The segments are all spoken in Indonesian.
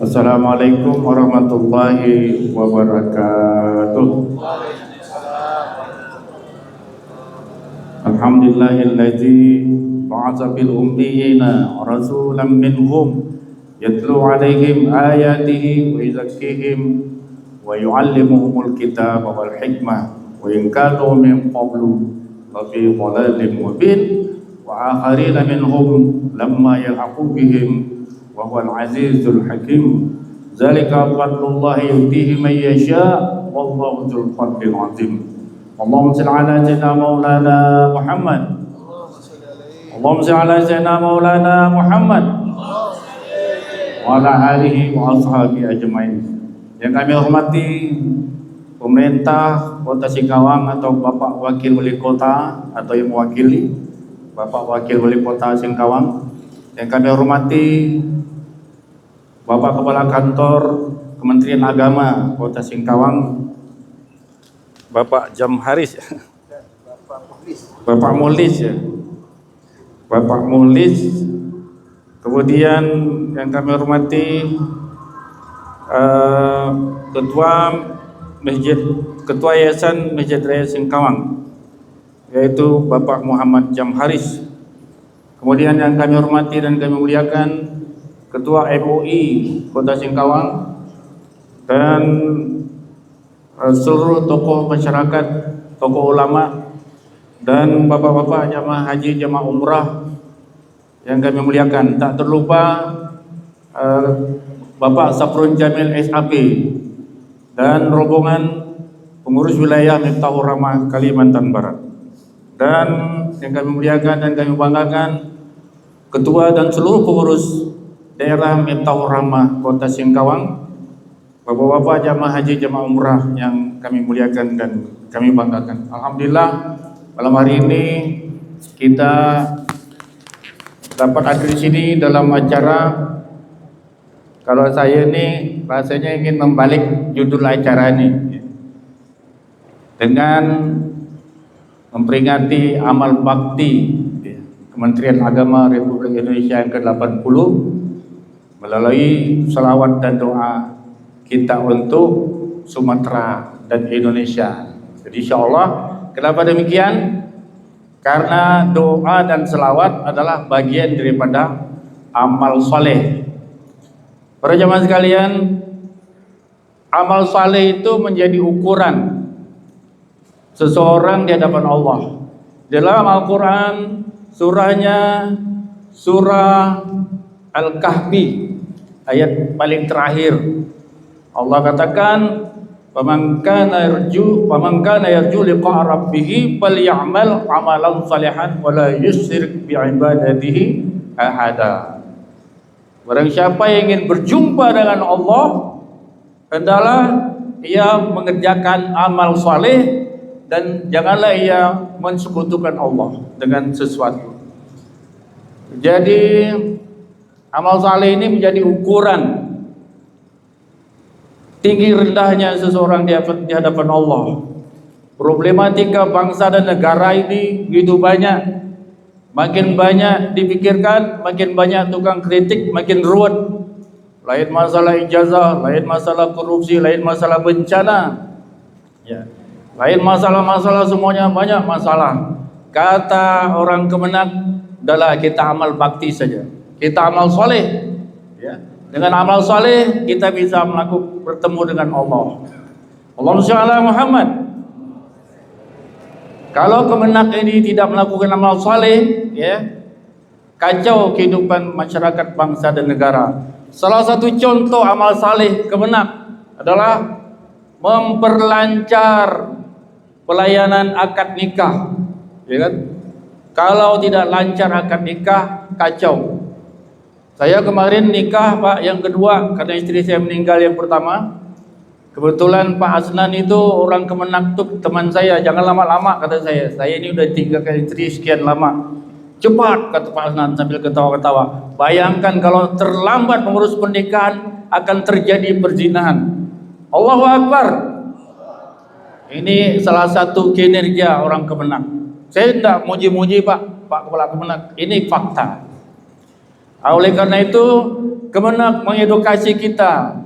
Assalamualaikum warahmatullahi wabarakatuh. Alhamdulillahilladzi ba'atsa bil ummiyina rasulan minhum yatlu 'alaihim ayatihi wa yuzakkihim wa yu'allimuhumul kitaba wal hikmah wa in kanu min qablu lafi dhalalin mubin wa akharina minhum lamma yalhaqu bihim wa huwal azizul hakim. Zalika fadlullahi yutihi man yasha wallahu dzul fadlil azim. Allahumma shalli ala sayyidina maulana Muhammad. Allahumma shalli ala sayyidina maulana Muhammad wa ala alihi wa ashabihi ajmain. Yang kami hormati pemerintah Kota Singkawang atau Bapak Wakil Wali Kota atau yang mewakili Bapak Wakil Wali Kota Singkawang. Yang kami hormati Bapak Kepala Kantor Kementerian Agama Kota Singkawang, Bapak Jamharis, Bapak Mulis, Bapak Mulis. Kemudian yang kami hormati Ketua Yayasan Masjid Raya Singkawang, yaitu Bapak Muhammad Jamharis. Kemudian yang kami hormati dan kami muliakan Ketua MUI Kota Singkawang dan seluruh tokoh masyarakat, tokoh ulama dan bapak-bapak jamaah haji, jamaah umrah yang kami muliakan. Tak terlupa Bapak Saprun Jamil SAP dan rombongan pengurus wilayah Miftahur Rahmah Kalimantan Barat. Dan yang kami muliakan dan kami banggakan Ketua dan seluruh pengurus daerah Miftahur Rahmah Kota Singkawang, bapak-bapak jamaah haji, jamaah umrah yang kami muliakan dan kami banggakan. Alhamdulillah malam hari ini kita dapat hadir di sini dalam acara. Kalau saya ini rasanya ingin membalik judul acara ini dengan memperingati amal bakti Kementerian Agama Republik Indonesia yang ke-80 melalui salawat dan doa kita untuk Sumatera dan Indonesia. Jadi insyaallah, kenapa demikian? Karena doa dan salawat adalah bagian daripada amal soleh. Para jemaah sekalian, amal soleh itu menjadi ukuran seseorang di hadapan Allah. Dalam Al-Quran, surahnya surah Al-Kahfi, ayat paling terakhir, Allah katakan, "Faman kana yarju liqa'a rabbih falyamal 'amalan shalihan wa la yusyrik bi ibadatihi ahada." Barang siapa yang ingin berjumpa dengan Allah, hendaklah ia mengerjakan amal saleh dan janganlah ia mensekutukan Allah dengan sesuatu. Jadi amal saleh ini menjadi ukuran tinggi rendahnya seseorang di hadapan Allah. Problematika bangsa dan negara ini begitu banyak. Makin banyak dipikirkan, makin banyak tukang kritik, makin ruwet. Lain masalah ijazah, lain masalah korupsi, lain masalah bencana, ya, lain masalah-masalah, semuanya banyak masalah. Kata orang Kemenak, adalah kita amal bakti saja, kita amal soleh, ya. Dengan amal soleh kita bisa bertemu dengan Allah. Allahumma shalli ala Muhammad. Kalau Kemenak ini tidak melakukan amal soleh, ya, kacau kehidupan masyarakat, bangsa dan negara. Salah satu contoh amal saleh Kemenak adalah memperlancar pelayanan akad nikah, ya kan? Kalau tidak lancar akad nikah, kacau. Saya kemarin nikah, Pak, yang kedua, karena istri saya meninggal yang pertama. Kebetulan Pak Asnan itu orang Kemenak tuh, teman saya. Jangan lama-lama, kata saya. Saya ini udah tinggalkan istri sekian lama. Cepat, kata Pak Asnan sambil ketawa-ketawa. Bayangkan kalau terlambat mengurus pernikahan akan terjadi perzinahan. Allahu Akbar. Ini salah satu kinerja orang Kemenak. Saya tidak muji-muji Pak Kepala Kemenak. Ini fakta. Oleh karena itu Kemenak mengedukasi kita.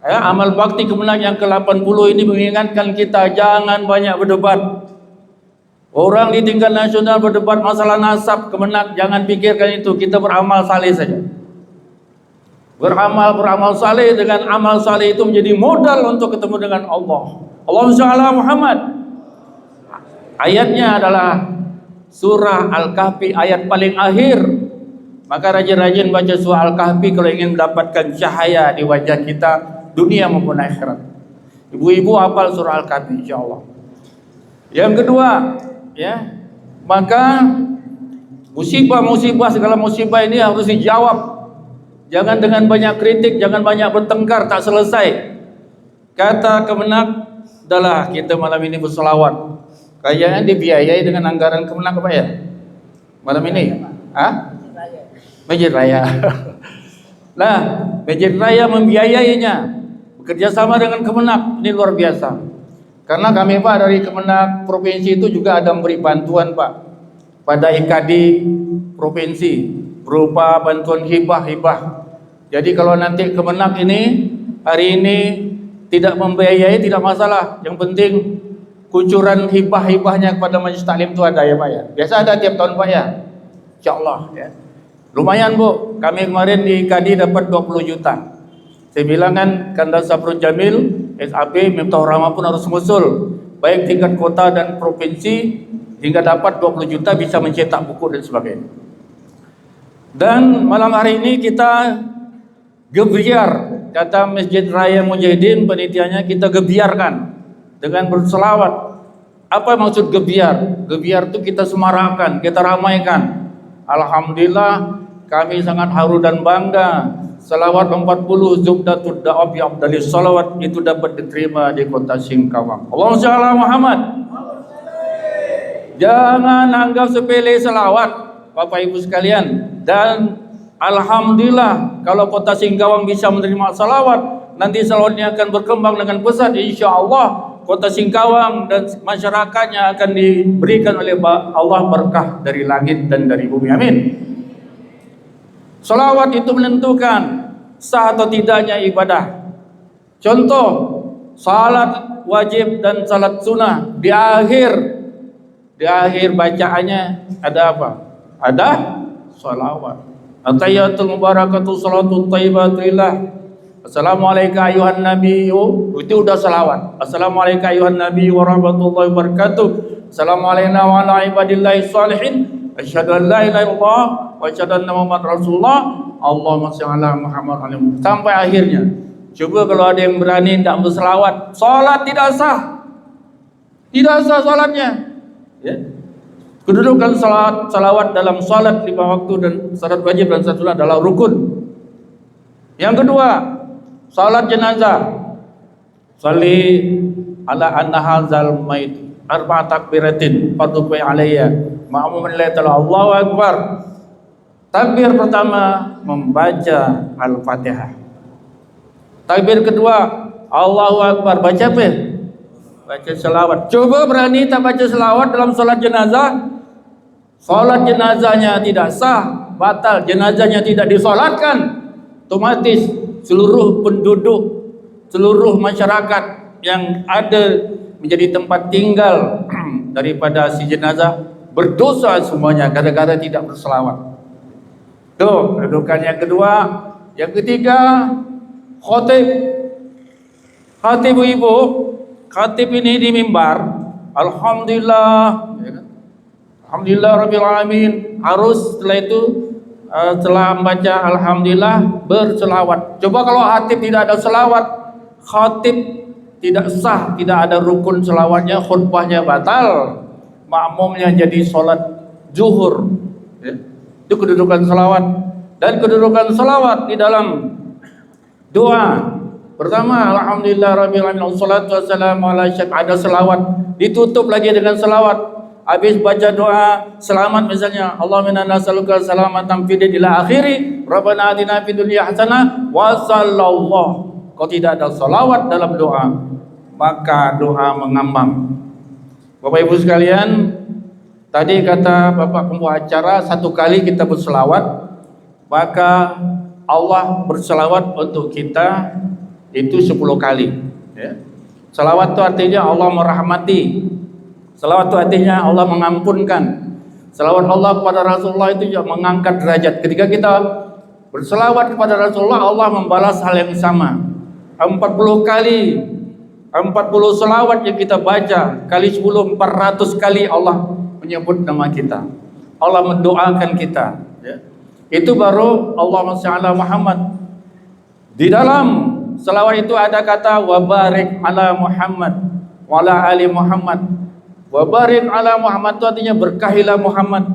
Ya, amal bakti Kemenak yang ke-80 ini mengingatkan kita jangan banyak berdebat. Orang di tingkat nasional berdebat masalah nasab, Kemenak jangan pikirkan itu. Kita beramal saleh saja. Beramal saleh, dengan amal saleh itu menjadi modal untuk ketemu dengan Allah. Allahumma shalli ala Muhammad. Ayatnya adalah surah Al-Kahfi ayat paling akhir. Maka rajin-rajin baca surah Al-Kahfi kalau ingin mendapatkan cahaya di wajah kita, dunia maupun akhirat. Ibu-ibu hafal surah Al-Kahfi insyaallah. Yang kedua, ya, maka musibah segala musibah ini harus dijawab. Jangan dengan banyak kritik, jangan banyak bertengkar tak selesai. Kata Kemenak adalah kita malam ini berselawat. Kayaknya dibiayai dengan anggaran Kemenak apa ya? Malam ini? Masjid Raya. Nah, Masjid Raya membiayainya. Bekerja sama dengan Kemenak, ini luar biasa. Karena kami Pak dari Kemenak Provinsi itu juga ada memberi bantuan Pak pada IKD Provinsi berupa bantuan hibah. Jadi kalau nanti Kemenak ini hari ini tidak membiayai tidak masalah. Yang penting kucuran hibahnya kepada Majelis Taklim itu ada ya Pak ya. Biasa ada tiap tahun Pak ya. Insyaallah ya. Lumayan Bu, kami kemarin di IKD dapat 20 juta. Saya bilang kan Kandas Saprul Jamil, SAP, Miftahur Rahmah pun harus mengusul baik tingkat kota dan provinsi hingga dapat 20 juta bisa mencetak buku dan sebagainya. Dan malam hari ini kita gebiar, kata Masjid Raya Mujahidin penitiannya, kita gebiarkan dengan berselawat. Apa maksud gebiar? Gebiar itu kita semarakkan, kita ramaikan. Alhamdulillah kami sangat haru dan bangga. Salawat 40 Zubdatud Da'ab bi afdalis salawat itu dapat diterima di kota Singkawang. Allahumma shalli ala Muhammad. Jangan anggap sepele salawat Bapak Ibu sekalian. Dan alhamdulillah kalau kota Singkawang bisa menerima salawat, nanti salawatnya akan berkembang dengan pesat insyaallah. Kota Singkawang dan masyarakatnya akan diberikan oleh Allah berkah dari langit dan dari bumi. Amin. Salawat itu menentukan sah atau tidaknya ibadah. Contoh, salat wajib dan salat sunnah di akhir bacaannya ada apa? Ada salawat. At-tayyatul mubarakatuh salatut thayyibatulillah. Assalamualaikum ayuhan nabiyyu, itu udah salawat. Assalamualaikum ayuhan nabiyyu warahmatullahi wabarakatuh. Assalamualaikum wa ala ibadillahi sholihin. Asyhadu an la ilaha illallah wa asyhadu anna Muhammadar Rasulullah. Allahumma shalli ala Muhammad sampai akhirnya. Coba kalau ada yang berani tidak berselawat, salat tidak sah. Tidak sah salatnya. Ya. Kedudukan salawat dalam salat 5 waktu dan syarat wajib dan syarat sunnah adalah rukun. Yang kedua, salat jenazah. Shalli ala anna hadzal mait arba takbiratin fardhu alayya ma'mum lillahi ta'ala Allahu akbar. Takbir pertama membaca Al-Fatihah. Takbir kedua Allahu akbar, baca apa? Baca selawat. Coba berani tak baca selawat dalam salat jenazah? Salat jenazahnya tidak sah, batal, jenazahnya tidak disolatkan. Otomatis seluruh penduduk, seluruh masyarakat yang ada menjadi tempat tinggal daripada si jenazah berdosa semuanya gara-gara tidak berselawat. Tuh, kedudukan yang kedua. Yang ketiga, khatib. Khatib ibu, khatib ini di mimbar. Alhamdulillah, alhamdulillah rabbil alamin. Harus setelah itu setelah membaca alhamdulillah berselawat. Coba kalau khatib tidak ada selawat, khatib tidak sah, tidak ada rukun selawatnya, khutbahnya batal, makmumnya jadi sholat zuhur. Ya. Itu kedudukan selawat. Dan kedudukan selawat di dalam doa. Pertama, alhamdulillah rabbil alamin wassalatu wassalamu ala asyrafil, ada selawat, ditutup lagi dengan selawat. Habis baca doa selamat misalnya, Allahumma inna nas'aluka salamatan fid din ila akhiri, Rabbana atina fid dunya hasanah wa sallallahu. Kalau tidak ada salawat dalam doa, maka doa mengambang. Bapak Ibu sekalian, tadi kata Bapak pembawa acara, 1 kali kita berselawat, maka Allah berselawat untuk kita itu 10 kali, ya. Selawat itu artinya Allah merahmati. Selawat itu artinya Allah mengampunkan. Selawat Allah kepada Rasulullah itu juga mengangkat derajat. Ketika kita berselawat kepada Rasulullah, Allah membalas hal yang sama. 40 kali, 40 selawat yang kita baca kali 10, 400 kali Allah menyebut nama kita. Allah mendoakan kita, ya. Itu baru Allahumma shalli ala Muhammad. Di dalam selawat itu ada kata wa barik ala Muhammad wa ala ali Muhammad. Wa barik ala Muhammad itu artinya berkahilah Muhammad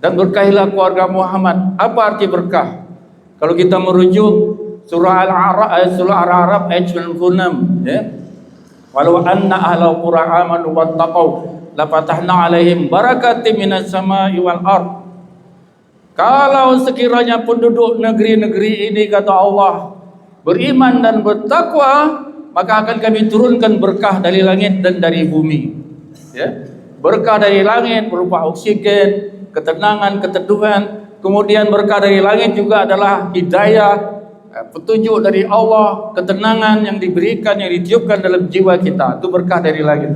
dan berkahilah keluarga Muhammad. Apa arti berkah? Kalau kita merujuk surah Al-A'raf ayat 96, ya. Walau anna ahlal qura amanu wattaqau la fatahna alaihim barakatim minas sama'i wal ard. Kalau sekiranya penduduk negeri-negeri ini, kata Allah, beriman dan bertakwa, maka akan kami turunkan berkah dari langit dan dari bumi, ya. Berkah dari langit berupa oksigen, ketenangan, keteduhan. Kemudian berkah dari langit juga adalah hidayah, petunjuk dari Allah, ketenangan yang diberikan, yang ditiupkan dalam jiwa kita. Itu berkah dari langit,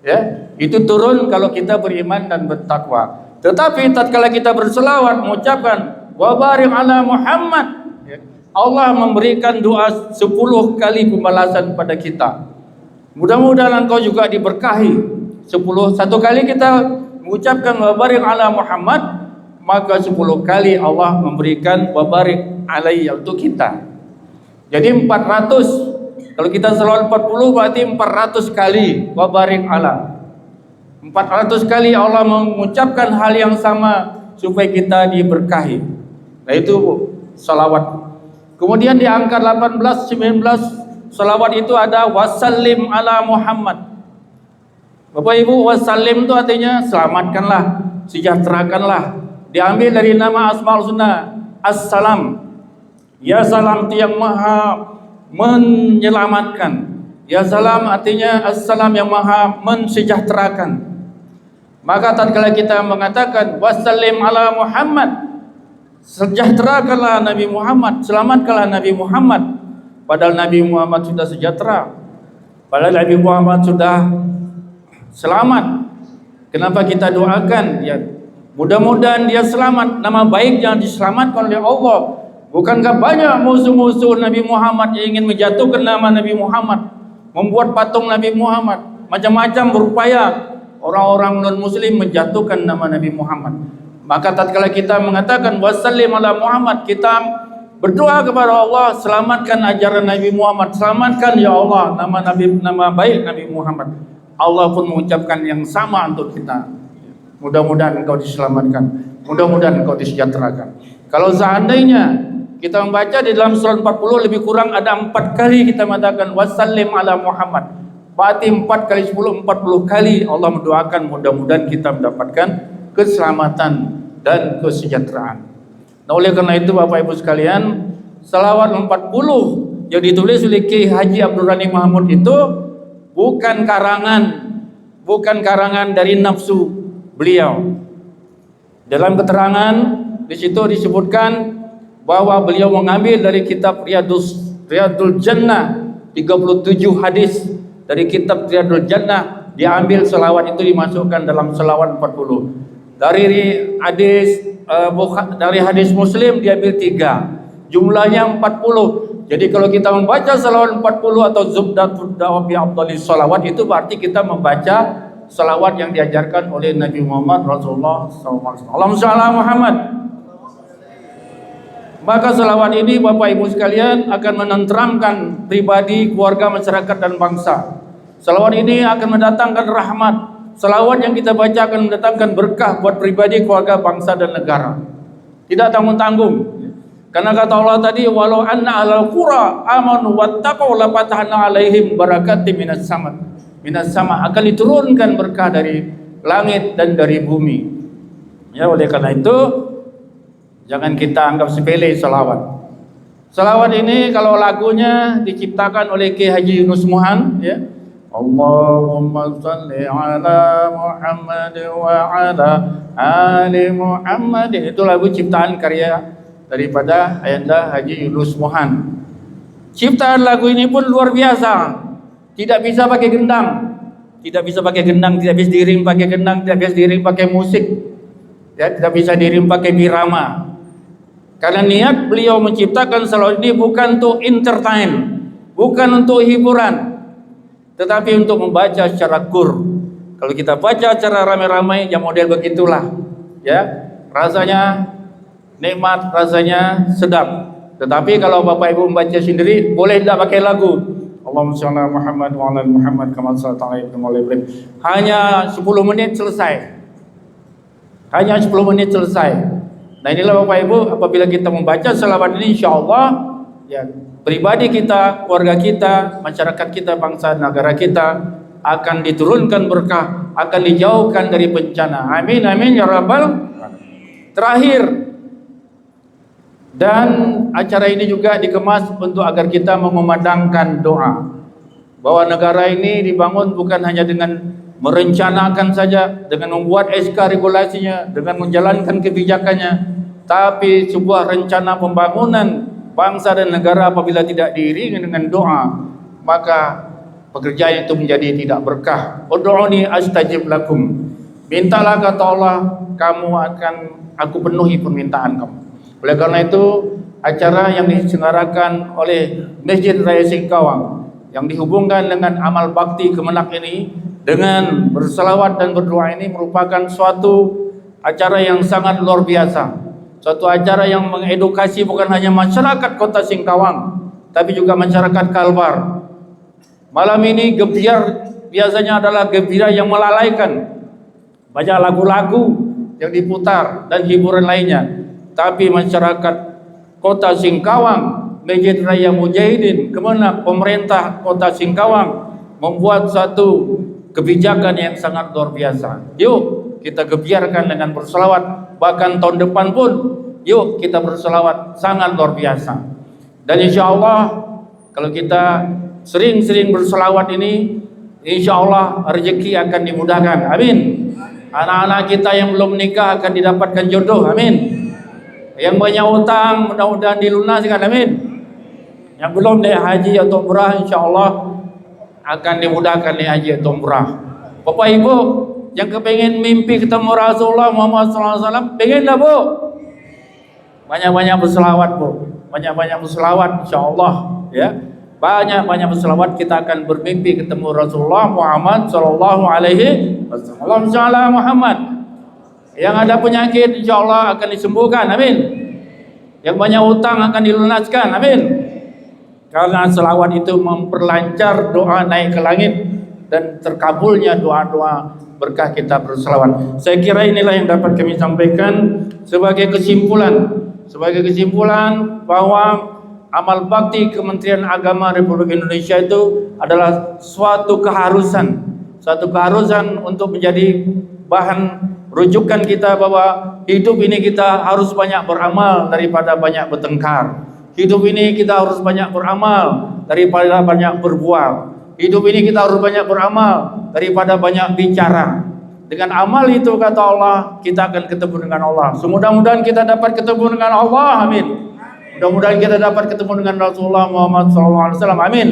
ya. Itu turun kalau kita beriman dan bertakwa. Tetapi tatkala kita berselawat mengucapkan wa barik ala Muhammad, ya, Allah memberikan doa 10 kali pembalasan pada kita. Mudah-mudahan engkau juga diberkahi. 1 kali kita mengucapkan wa barik ala Muhammad, maka 10 kali Allah memberikan wa barik alaihi untuk kita. Jadi 400. Kalau kita selawat 40 berarti 400 kali wa barik ala. 400 kali Allah mengucapkan hal yang sama supaya kita diberkahi. Nah, itu salawat. Kemudian di angka 18, 19 salawat itu ada wasallim ala Muhammad. Bapak Ibu, wasallim itu artinya selamatkanlah, sejahterakanlah. Diambil dari nama Asmaul Husna, Assalam. Ya salam itu yang maha menyelamatkan. Ya salam artinya Assalam yang maha mensejahterakan. Maka tatkala kita mengatakan wasallim ala Muhammad, sejahterakanlah Nabi Muhammad, selamatkanlah Nabi Muhammad. Padahal Nabi Muhammad sudah sejahtera, padahal Nabi Muhammad sudah selamat. Kenapa kita doakan? Ya, mudah-mudahan dia selamat, nama baik yang diselamatkan oleh Allah. Bukankah banyak musuh-musuh Nabi Muhammad yang ingin menjatuhkan nama Nabi Muhammad, membuat patung Nabi Muhammad, macam-macam berupaya orang-orang non-muslim menjatuhkan nama Nabi Muhammad. Maka tatkala kita mengatakan wasallim ala Muhammad, kita berdoa kepada Allah, selamatkan ajaran Nabi Muhammad, selamatkan ya Allah nama baik Nabi Muhammad. Allah pun mengucapkan yang sama untuk kita. Mudah-mudahan engkau diselamatkan, mudah-mudahan engkau disejahterakan. Kalau seandainya kita membaca di dalam surah 40 lebih kurang ada 4 kali kita mengatakan wasallim ala Muhammad. Berarti 4 kali 10, 40 kali Allah mendoakan mudah-mudahan kita mendapatkan keselamatan dan kesejahteraan. Nah, oleh karena itu Bapak Ibu sekalian, salawat 40 yang ditulis oleh Kiai Haji Abdul Ghani Mahmud itu bukan karangan dari nafsu beliau. Dalam keterangan di situ disebutkan bahwa beliau mengambil dari kitab Riyadul Jannah 37 hadis. Dari kitab Riyadul Jannah diambil selawat itu dimasukkan dalam selawat 40. Dari hadis Muslim diambil 3. Jumlahnya 40. Jadi kalau kita membaca selawat 40 atau Zubdatud Da'wah bi Afdalis Salawat, itu berarti kita membaca selawat yang diajarkan oleh Nabi Muhammad Rasulullah SAW. Allahumma shalli ala Muhammad. Maka selawat ini Bapak Ibu sekalian akan menenteramkan pribadi, keluarga, masyarakat dan bangsa. Selawat ini akan mendatangkan rahmat. Selawat yang kita baca akan mendatangkan berkah buat pribadi, keluarga, bangsa dan negara. Tidak tanggung-tanggung. Karena kata Allah tadi, walau anna ahlal qura amanu wattaqau la fatahna alaihim barakatim minas sama akan diturunkan berkah dari langit dan dari bumi. Ya, oleh karena itu jangan kita anggap sepele selawat. Selawat ini kalau lagunya diciptakan oleh Kiai Haji Yunus Muhan, ya. Allahumma salli ala Muhammad wa ala ali Muhammad. Itu lagu ciptaan karya daripada Ayanda Haji Yunus Mohan. Ciptaan lagu ini pun luar biasa. Tidak bisa pakai gendang, tidak bisa pakai gendang, tidak bisa diiring pakai gendang, tidak bisa diiring pakai musik, ya, tidak bisa diiring pakai birama. Karena niat beliau menciptakan salawat ini bukan untuk entertain, bukan untuk hiburan, tetapi untuk membaca secara kur. Kalau kita baca secara ramai-ramai, yang model begitulah, ya, rasanya nikmat, rasanya sedap. Tetapi kalau Bapak Ibu membaca sendiri, boleh tidak pakai lagu. Allahumma shalli ala Muhammad wa ala Muhammad kama shallaita ala Ibrahim. Hanya 10 menit selesai. Hanya 10 menit selesai. Nah, inilah Bapak Ibu, apabila kita membaca selawat ini, insyaallah, ya, pribadi kita, keluarga kita, masyarakat kita, bangsa negara kita akan diturunkan berkah, akan dijauhkan dari bencana. Amin amin ya rabbal. Terakhir, dan acara ini juga dikemas untuk agar kita mengumandangkan doa bahwa negara ini dibangun bukan hanya dengan merencanakan saja, dengan membuat SK regulasinya, dengan menjalankan kebijakannya, tapi sebuah rencana pembangunan bangsa dan negara apabila tidak diiringi dengan doa, maka pekerjaan itu menjadi tidak berkah. Ud'uni astajib lakum. Mintalah kata Allah, aku penuhi permintaan kamu. Oleh karena itu, acara yang diselenggarakan oleh Masjid Raya Singkawang yang dihubungkan dengan amal bakti Kemenak ini dengan berselawat dan berdoa ini merupakan suatu acara yang sangat luar biasa. Suatu acara yang mengedukasi bukan hanya masyarakat Kota Singkawang, tapi juga masyarakat Kalbar. Malam ini gebiar biasanya adalah gembira yang melalaikan. Banyak lagu-lagu yang diputar dan hiburan lainnya. Tapi masyarakat Kota Singkawang, Masjid Raya Mujahidin, Kemenak, pemerintah Kota Singkawang membuat satu kebijakan yang sangat luar biasa. Yuk kita gebiarkan dengan berselawat. Bahkan tahun depan pun yuk kita berselawat, sangat luar biasa. Dan insya Allah kalau kita sering-sering berselawat ini, insya Allah rezeki akan dimudahkan. Amin. Anak-anak kita yang belum menikah akan didapatkan jodoh. Amin. Yang banyak utang mudah-mudahan dilunaskan. Amin. Yang belum naik haji atau umrah, insya Allah akan dimudahkan naik haji atau umrah. Bapak Ibu yang kepengen mimpi ketemu Rasulullah Muhammad SAW, pengenlah Bu? Banyak-banyak berselawat Bu, banyak-banyak berselawat, insya Allah, ya. Banyak-banyak berselawat, kita akan bermimpi ketemu Rasulullah Muhammad Sallallahu Alaihi Wasallam. Muhammad. Yang ada penyakit insya Allah akan disembuhkan, amin. Yang banyak utang akan dilunaskan, amin. Karena selawat itu memperlancar doa naik ke langit dan terkabulnya doa-doa berkah kita berselawat. Saya kira inilah yang dapat kami sampaikan sebagai kesimpulan. Sebagai kesimpulan bahwa amal bakti Kementerian Agama Republik Indonesia itu adalah suatu keharusan untuk menjadi bahan rujukan kita bahwa hidup ini kita harus banyak beramal daripada banyak bertengkar. Hidup ini kita harus banyak beramal daripada banyak berbual. Hidup ini kita harus banyak beramal daripada banyak bicara. Dengan amal itu kata Allah, kita akan ketemu dengan Allah. Semudah-mudahan kita dapat ketemu dengan Allah, amin. Mudah-mudahan kita dapat ketemu dengan Rasulullah Muhammad SAW, amin.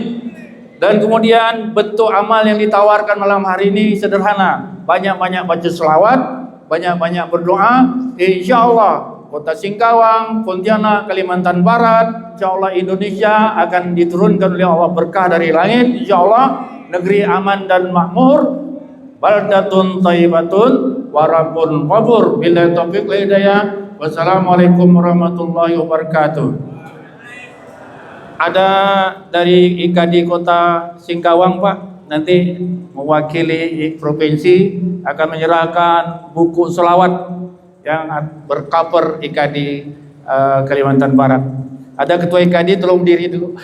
Dan kemudian bentuk amal yang ditawarkan malam hari ini sederhana. Banyak-banyak baca selawat, banyak-banyak berdoa. Insya Allah Kota Singkawang, Pontianak, Kalimantan Barat, insya Allah Indonesia akan diturunkan oleh Allah berkah dari langit. Insya Allah negeri aman dan makmur. Baldatun thayyibatun wa rabbun ghafur. Billahi taufiq wal hidayah. Wassalamualaikum warahmatullahi wabarakatuh. Ada dari IKD Kota Singkawang Pak, nanti mewakili provinsi akan menyerahkan buku selawat yang bercover IKD Kalimantan Barat. Ada ketua IKD, tolong berdiri dulu.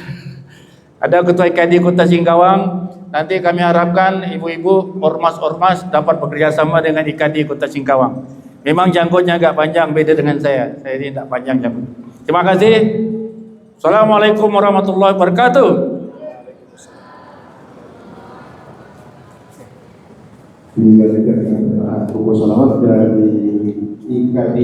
Ada ketua IKD Kota Singkawang. Nanti kami harapkan ibu-ibu ormas-ormas dapat bekerja sama dengan IKD Kota Singkawang. Memang janggutnya agak panjang, beda dengan saya. Saya ini tidak panjang janggut. Terima kasih. Assalamualaikum warahmatullahi wabarakatuh. Dibacakan buku salawat dari IKD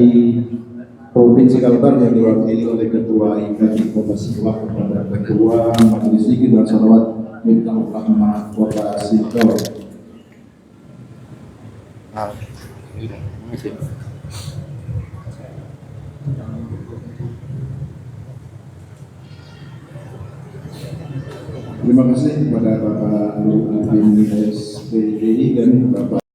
Provinsi Kalbar yang diwakili oleh Ketua IKI Kota Sidoarjo kepada Ketua Majelis Zikir dan Sholawat Miftahul Rahmah Kota Sidoarjo. Terima kasih kepada Bapak Nur Adin SPDI dan Bapak